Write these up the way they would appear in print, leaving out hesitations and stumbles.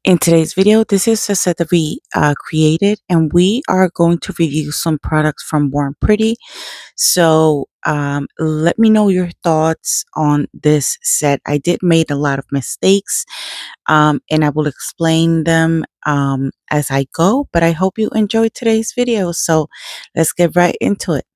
In today's video, this is a set that we created, and we are going to review some products from Born Pretty. So let me know your thoughts on this set. I did made a lot of mistakes, and I will explain them as I go, but I hope you enjoyed today's video. So let's get right into it.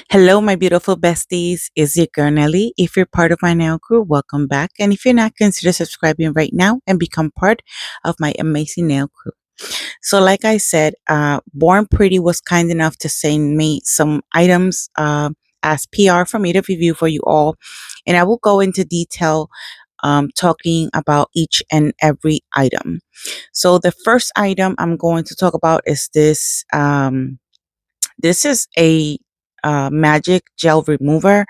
Hello, my beautiful besties. It's your girl Nelly. If you're part of my nail crew, welcome back. And if you're not, consider subscribing right now and become part of my amazing nail crew. So, like I said, Born Pretty was kind enough to send me some items as PR for me to review for you all. And I will go into detail talking about each and every item. So, the first item I'm going to talk about is this. This is a magic gel remover.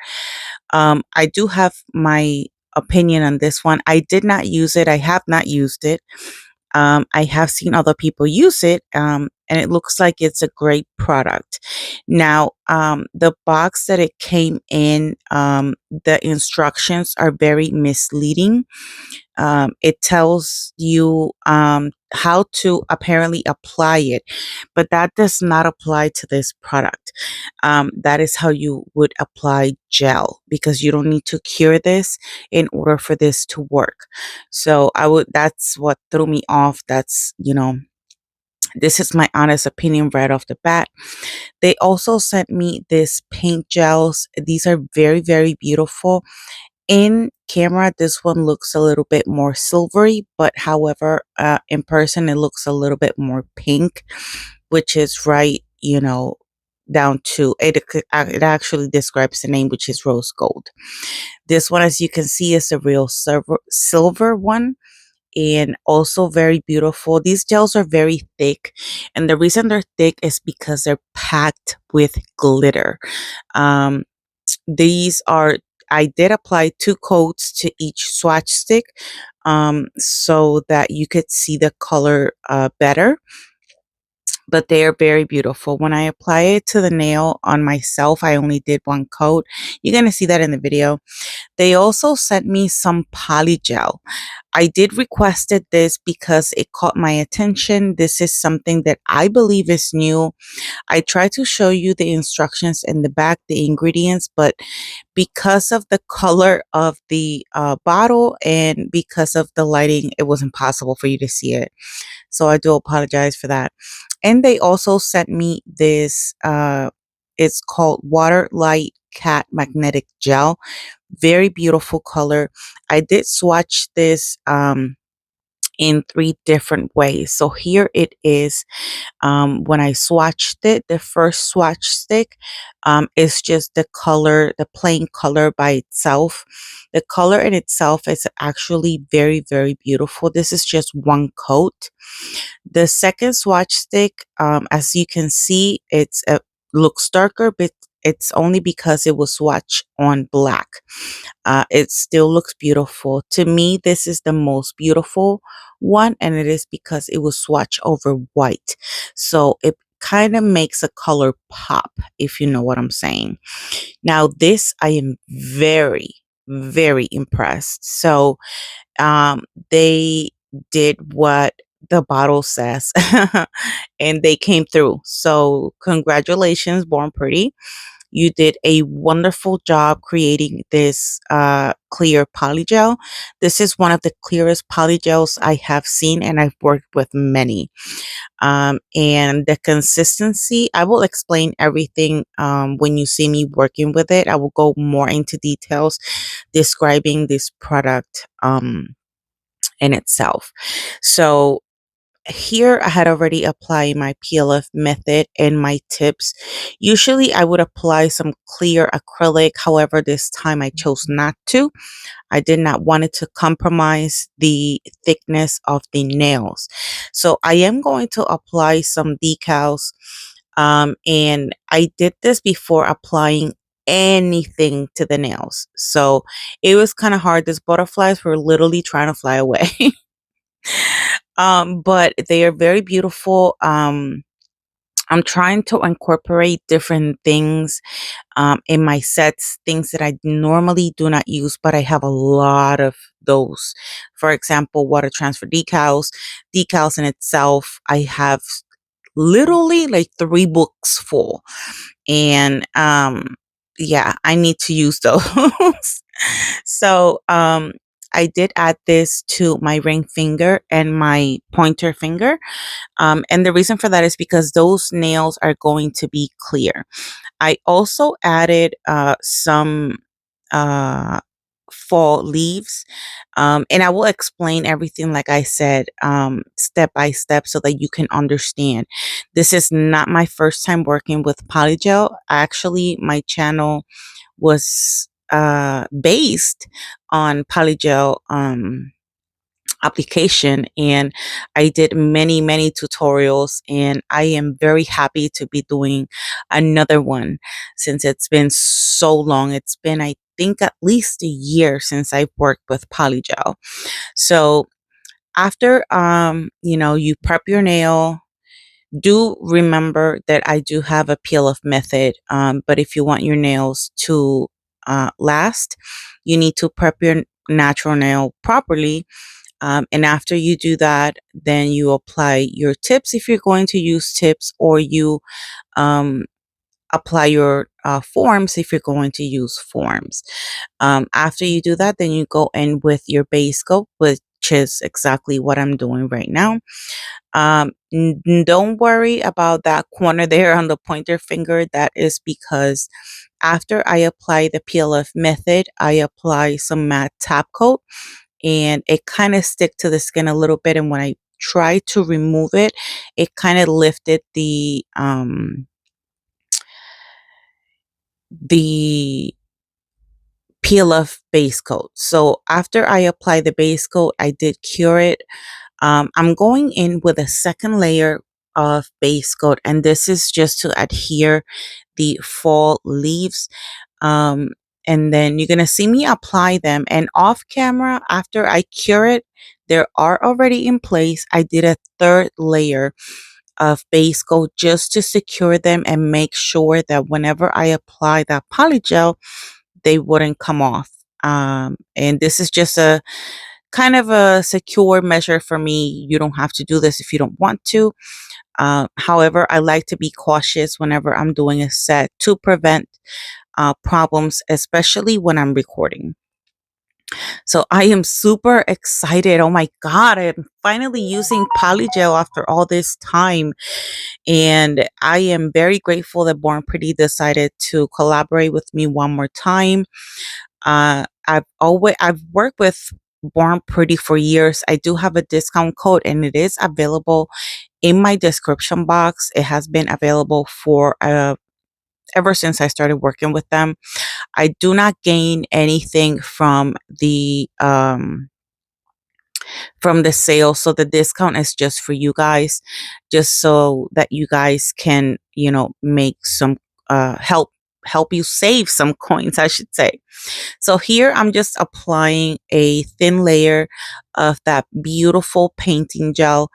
I do have my opinion on this one. I did not use it. I have not used it. I have seen other people use it, and it looks like it's a great product. Now, the box that it came in, the instructions are very misleading. It tells you how to apparently apply it, but that does not apply to this product. That is how you would apply gel, because you don't need to cure this in order for this to work. So that's what threw me off. This is my honest opinion right off the bat. They also sent me this paint gels. These are very, very beautiful. In camera, this one looks a little bit more silvery, but however, in person, it looks a little bit more pink, which is right, down to it. It actually describes the name, which is rose gold. This one, as you can see, is a real silver one, and also very beautiful. These gels are very thick, and the reason they're thick is because they're packed with glitter. Um, these are I did apply 2 coats to each swatch stick, so that you could see the color better. But they are very beautiful. When I apply it to the nail on myself, I only did 1 coat. You're going to see that in the video. They also sent me some Polygel. I did requested this because it caught my attention. This is something that I believe is new. I tried to show you the instructions in the back, the ingredients, but because of the color of the bottle and because of the lighting, it was impossible for you to see it. So I do apologize for that. And they also sent me this, it's called Water Light Cat Magnetic Gel. Very beautiful color. I did swatch this in 3 different ways. So here it is. When I swatched it, the first swatch stick is just the color, the plain color by itself. The color in itself is actually very, very beautiful. This is just 1 coat. The second swatch stick, as you can see, looks darker, but it's only because it was swatched on black. It still looks beautiful. To me, this is the most beautiful one, and it is because it was swatched over white. So it kind of makes a color pop, if you know what I'm saying. Now, this I am very, very impressed. So they did what the bottle says and they came through. So congratulations, Born Pretty. You did a wonderful job creating this clear polygel. This is one of the clearest polygels I have seen, and I've worked with many. And the consistency, I will explain everything when you see me working with it. I will go more into details describing this product in itself. So here I had already applied my PLF method and my tips. Usually I would apply some clear acrylic. However, this time I chose not to. I did not want it to compromise the thickness of the nails. So I am going to apply some decals. And I did this before applying anything to the nails. So it was kind of hard. These butterflies were literally trying to fly away. But they are very beautiful. I'm trying to incorporate different things in my sets, things that I normally do not use, but I have a lot of those. For example, water transfer decals. Decals in itself, I have literally like 3 books full. And yeah, I need to use those. So I did add this to my ring finger and my pointer finger. And the reason for that is because those nails are going to be clear. I also added some uh, fall leaves. And I will explain everything, like I said, step by step so that you can understand. This is not my first time working with Polygel. Actually, my channel was based on Polygel. Application, and I did many tutorials, and I am very happy to be doing another one since it's been so long. It's been, I think, at least a year since I've worked with Polygel. So after you prep your nail, do remember that I do have a peel off method, but if you want your nails to last, you need to prep your natural nail properly, and after you do that, then you apply your tips if you're going to use tips, or you um, apply your forms if you're going to use forms. After you do that, then you go in with your base coat, which is exactly what I'm doing right now. Don't worry about that corner there on the pointer finger. That is because after I apply the peel off method, I apply some matte top coat, and it kind of stick to the skin a little bit. And when I tried to remove it, it kind of lifted the peel off base coat. So after I apply the base coat, I did cure it. I'm going in with a second layer of base coat, and this is just to adhere the fall leaves. Um, and then you're gonna see me apply them, and off camera, after I cure it, they are already in place. I did a third layer of base coat just to secure them and make sure that whenever I apply that polygel, they wouldn't come off. And this is just a kind of a secure measure for me. You don't have to do this if you don't want to. However, I like to be cautious whenever I'm doing a set to prevent problems, especially when I'm recording. So I am super excited. Oh my God, I'm finally using Polygel after all this time. And I am very grateful that Born Pretty decided to collaborate with me one more time. I've worked with Born Pretty for years. I do have a discount code, and it is available in my description box. It has been available for ever since I started working with them. I do not gain anything from the sale, so the discount is just for you guys, just so that you guys can, make some help you save some coins, I should say. So here I'm just applying a thin layer of that beautiful painting gel.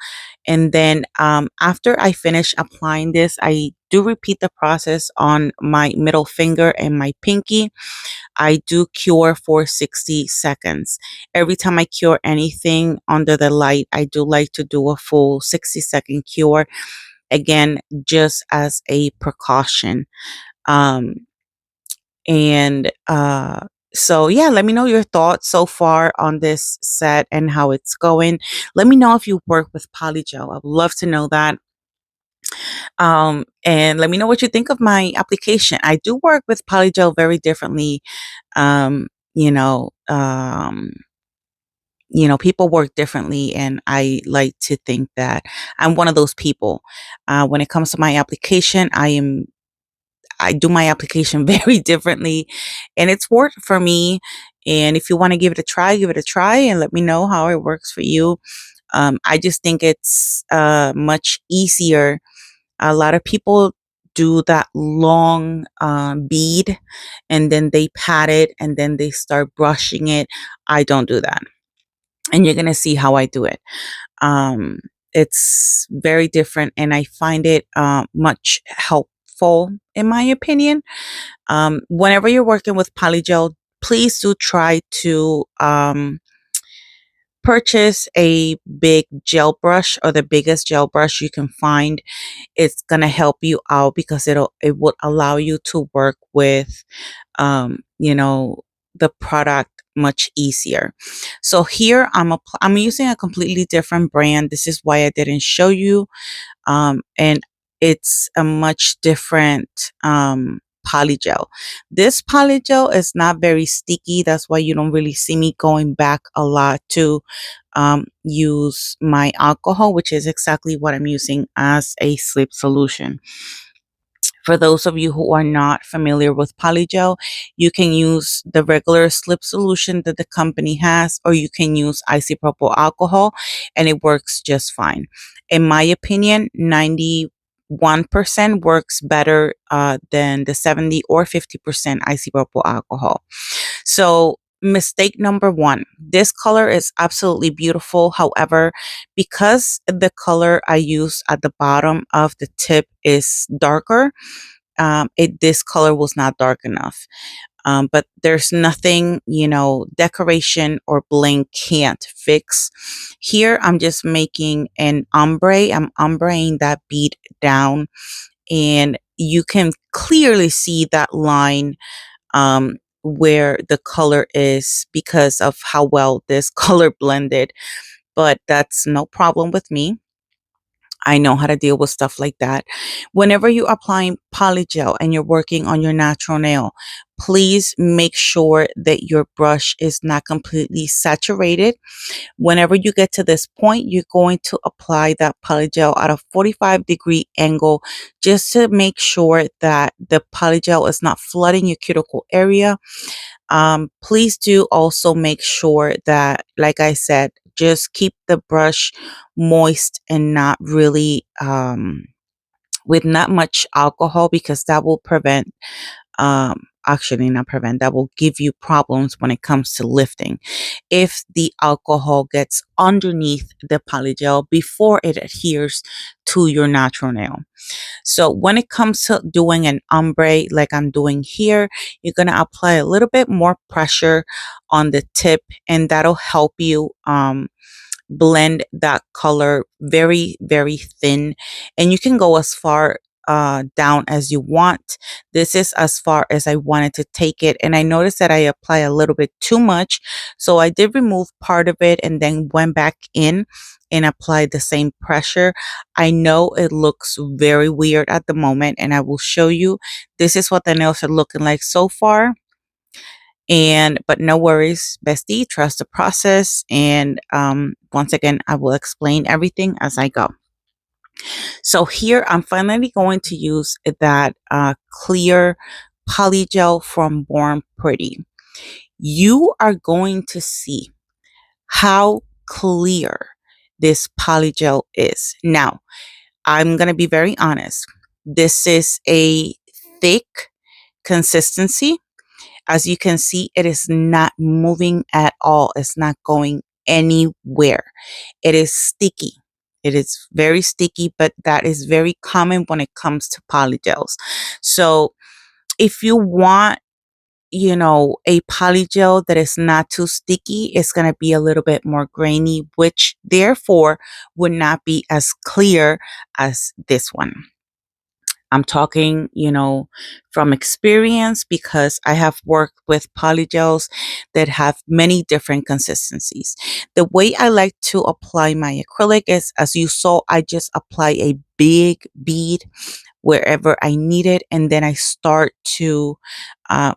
And then after I finish applying this, I do repeat the process on my middle finger and my pinky. I do cure for 60 seconds. Every time I cure anything under the light, I do like to do a full 60-second cure. Again, just as a precaution. Um, and so, yeah, let me know your thoughts so far on this set and how it's going. Let me know if you work with Polygel. I'd love to know that. And let me know what you think of my application. I do work with Polygel very differently. Um, you know, um, people work differently, and I like to think that I'm one of those people. When it comes to my application, I do my application very differently, and it's worked for me. And if you want to give it a try, give it a try and let me know how it works for you. I just think it's much easier. A lot of people do that long bead, and then they pat it, and then they start brushing it. I don't do that. And you're going to see how I do it. Um, It's very different, and I find it much helpful in my opinion. Whenever you're working with Polygel, please do try to purchase a big gel brush or the biggest gel brush you can find. It's gonna help you out because it would allow you to work with you know, the product much easier. So here I'm using a completely different brand. This is why I didn't show you. And it's a much different polygel. This polygel is not very sticky. That's why you don't really see me going back a lot to use my alcohol, which is exactly what I'm using as a slip solution. For those of you who are not familiar with Polygel, you can use the regular slip solution that the company has, or you can use isopropyl alcohol, and it works just fine. In my opinion, 91% works better than the 70 or 50% isopropyl alcohol. So, mistake number one, this color is absolutely beautiful. However, because the color I use at the bottom of the tip is darker, this color was not dark enough. But there's nothing, decoration or bling can't fix. Here, I'm just making an ombre. I'm ombreing that bead down, and you can clearly see that line where the color is because of how well this color blended. But that's no problem with me. I know how to deal with stuff like that. Whenever you're applying polygel and you're working on your natural nail, please make sure that your brush is not completely saturated. Whenever you get to this point, you're going to apply that polygel at a 45-degree angle just to make sure that the polygel is not flooding your cuticle area. Please do also make sure that, like I said, just keep the brush moist and not really with not much alcohol, because that will prevent actually not prevent, that will give you problems when it comes to lifting if the alcohol gets underneath the polygel before it adheres to your natural nail. So when it comes to doing an ombre like I'm doing here, you're going to apply a little bit more pressure on the tip, and that'll help you blend that color very, very thin. And you can go as far down as you want. This is as far as I wanted to take it. And I noticed that I apply a little bit too much. So I did remove part of it and then went back in and applied the same pressure. I know it looks very weird at the moment, and I will show you. This is what the nails are looking like so far. But no worries, bestie, trust the process. And once again, I will explain everything as I go. So here I'm finally going to use that clear polygel from Born Pretty. You are going to see how clear this polygel is. Now, I'm going to be very honest. This is a thick consistency. As you can see, it is not moving at all. It's not going anywhere. It is sticky. It is very sticky, but that is very common when it comes to polygels. So if you want, a polygel that is not too sticky, it's going to be a little bit more grainy, which therefore would not be as clear as this one. I'm talking, from experience, because I have worked with polygels that have many different consistencies. The way I like to apply my acrylic is, as you saw, I just apply a big bead wherever I need it, and then I start to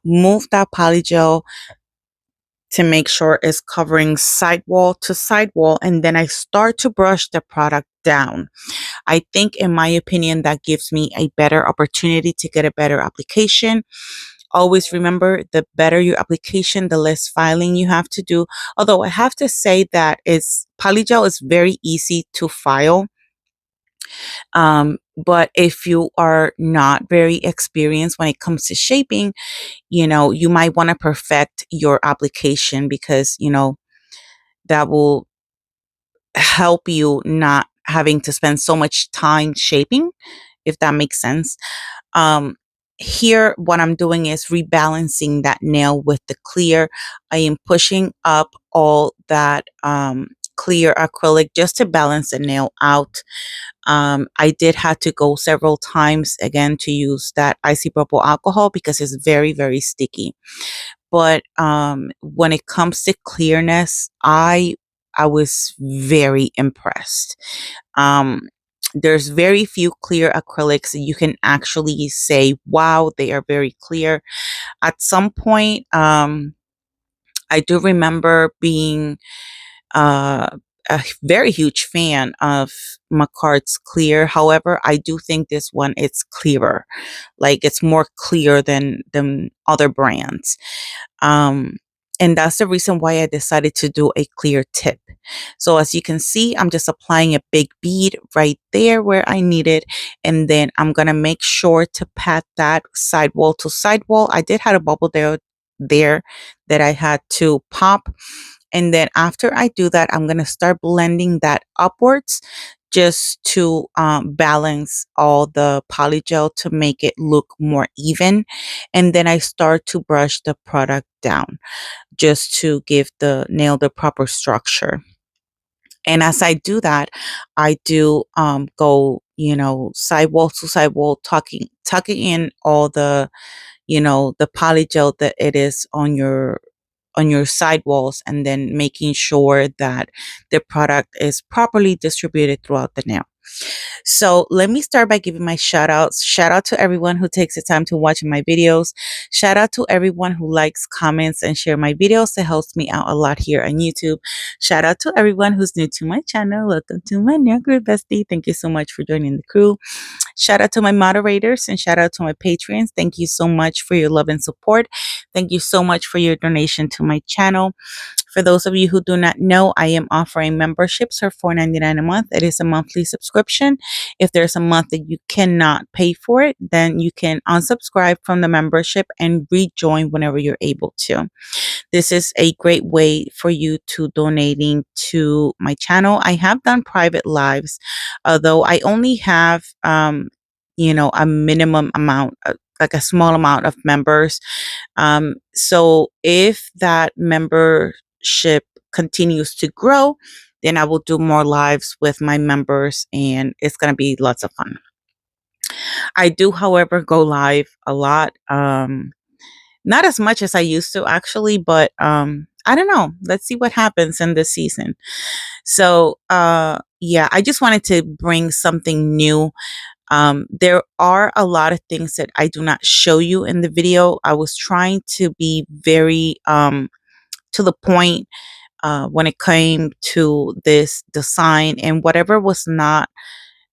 move that polygel to make sure it's covering sidewall to sidewall, and then I start to brush the product down. I think, in my opinion, that gives me a better opportunity to get a better application. Always remember, the better your application, the less filing you have to do. Although I have to say that polygel is very easy to file. But if you are not very experienced when it comes to shaping, you might want to perfect your application, because, that will help you not having to spend so much time shaping, if that makes sense. Um, Here, what I'm doing is rebalancing that nail with the clear. I am pushing up all that clear acrylic just to balance the nail out. I did have to go several times again to use that isopropyl alcohol because it's very, very sticky. But when it comes to clearness, I was very impressed. Um, there's very few clear acrylics that you can actually say, wow, they are very clear. At some point, I do remember being uh, a very huge fan of Macart's clear. However, I do think this one it's clearer, like it's more clear than other brands. Um, and that's the reason why I decided to do a clear tip. So as you can see, I'm just applying a big bead right there where I need it. And then I'm going to make sure to pat that sidewall to sidewall. I did have a bubble there that I had to pop. And then after I do that, I'm going to start blending that upwards just to balance all the polygel to make it look more even. And then I start to brush the product down just to give the nail the proper structure. And as I do that, I do go, sidewall to sidewall, tucking in all the, the polygel that it is on your sidewalls, and then making sure that the product is properly distributed throughout the nail. So let me start by giving my shout outs. Shout out to everyone who takes the time to watch my videos. Shout out to everyone who likes, comments, and share my videos. That helps me out a lot here on YouTube. Shout out to everyone who's new to my channel. Welcome to my new group bestie. Thank you so much for joining the crew. Shout out to my moderators and shout out to my patrons. Thank you so much for your love and support. Thank you so much for your donation to my channel. For those of you who do not know, I am offering memberships for $4.99 a month. It is a monthly subscription. If there's a month that you cannot pay for it, then you can unsubscribe from the membership and rejoin whenever you're able to. This is a great way for you to donating to my channel. I have done private lives, although I only have, a minimum amount, like a small amount of members. So if that membership continues to grow, then I will do more lives with my members and it's going to be lots of fun. I do, however, go live a lot. Not as much as I used to actually, but I don't know. Let's see what happens in this season. So yeah, I just wanted to bring something new. There are a lot of things that I do not show you in the video. I was trying to be very to the point when it came to this design, and whatever was not,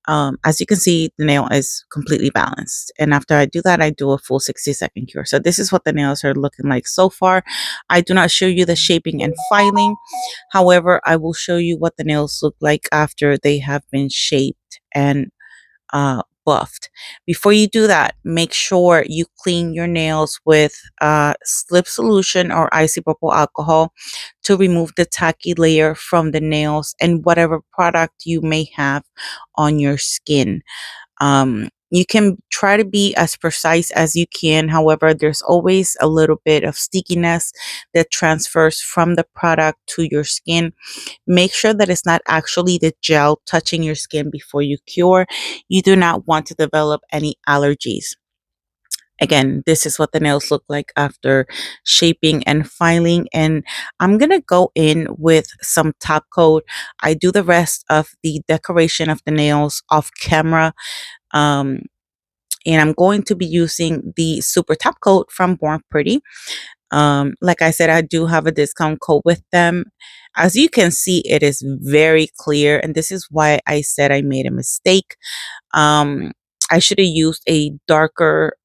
as you can see, the nail is completely balanced. And after I do that, I do a full 60-second cure. So this is what the nails are looking like so far. I do not show you the shaping and filing. However, I will show you what the nails look like after they have been shaped and buffed. Before you do that, make sure you clean your nails with slip solution or isopropyl alcohol to remove the tacky layer from the nails and whatever product you may have on your skin. You can try to be as precise as you can. However, there's always a little bit of stickiness that transfers from the product to your skin. Make sure that it's not actually the gel touching your skin before you cure. You do not want to develop any allergies. Again, this is what the nails look like after shaping and filing. And I'm going to go in with some top coat. I do the rest of the decoration of the nails off camera. Um, and I'm going to be using the super top coat from Born Pretty. Like I said, I do have a discount code with them. As you can see, it is very clear, and this is why I said I made a mistake. Um, I should have used a darker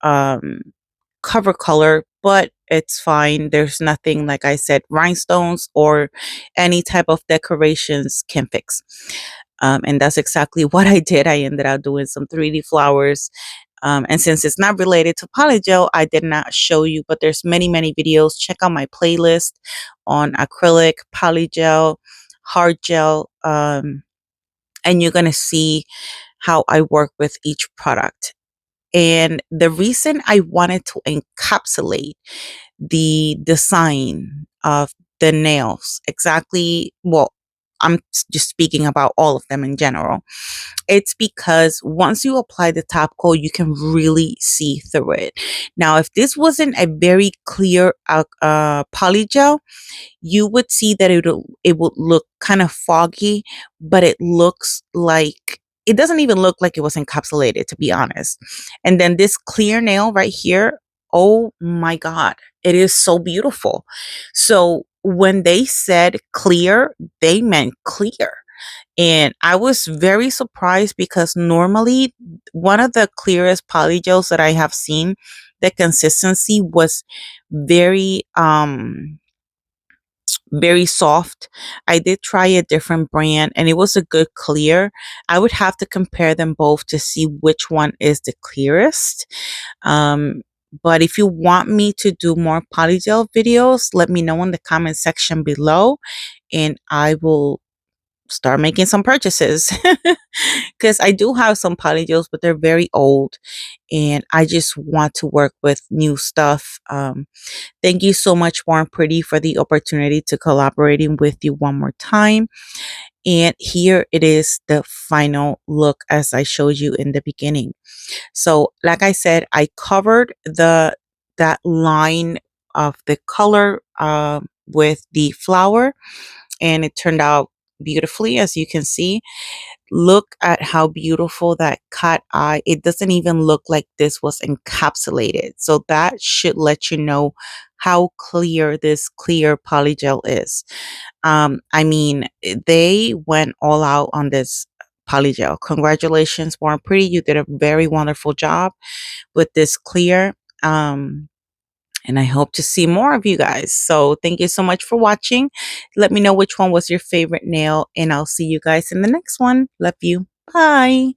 cover color, but it's fine. There's nothing, like I said, rhinestones or any type of decorations can fix. And that's exactly what I did. I ended up doing some 3D flowers. And since it's not related to polygel, I did not show you, but there's many, many videos. Check out my playlist on acrylic, polygel, hard gel, and you're going to see how I work with each product. And the reason I wanted to encapsulate the design of the nails exactly, well, I'm just speaking about all of them in general. It's because once you apply the top coat, you can really see through it. Now, if this wasn't a very clear polygel, you would see that it would look kind of foggy, but it looks like it doesn't even look like it was encapsulated, to be honest. And then this clear nail right here, oh my God, it is so beautiful. So when they said clear, they meant clear. And I was very surprised because normally one of the clearest polygels that I have seen, the consistency was very very soft. I did try a different brand and it was a good clear. I would have to compare them both to see which one is the clearest. Um, but if you want me to do more polygel videos, let me know in the comment section below and I will start making some purchases because I do have some polygels, but they're very old and I just want to work with new stuff. Thank you so much, Warm Pretty, for the opportunity to collaborating with you one more time. And here it is, the final look as I showed you in the beginning. So, like I said, I covered that line of the color with the flower, and it turned out beautifully, as you can see. Look at how beautiful that cat eye. It doesn't even look like this was encapsulated. So that should let you know how clear this clear polygel is. I mean, they went all out on this polygel. Congratulations, Warren Pretty. You did a very wonderful job with this clear. And I hope to see more of you guys. So thank you so much for watching. Let me know which one was your favorite nail, and I'll see you guys in the next one. Love you. Bye.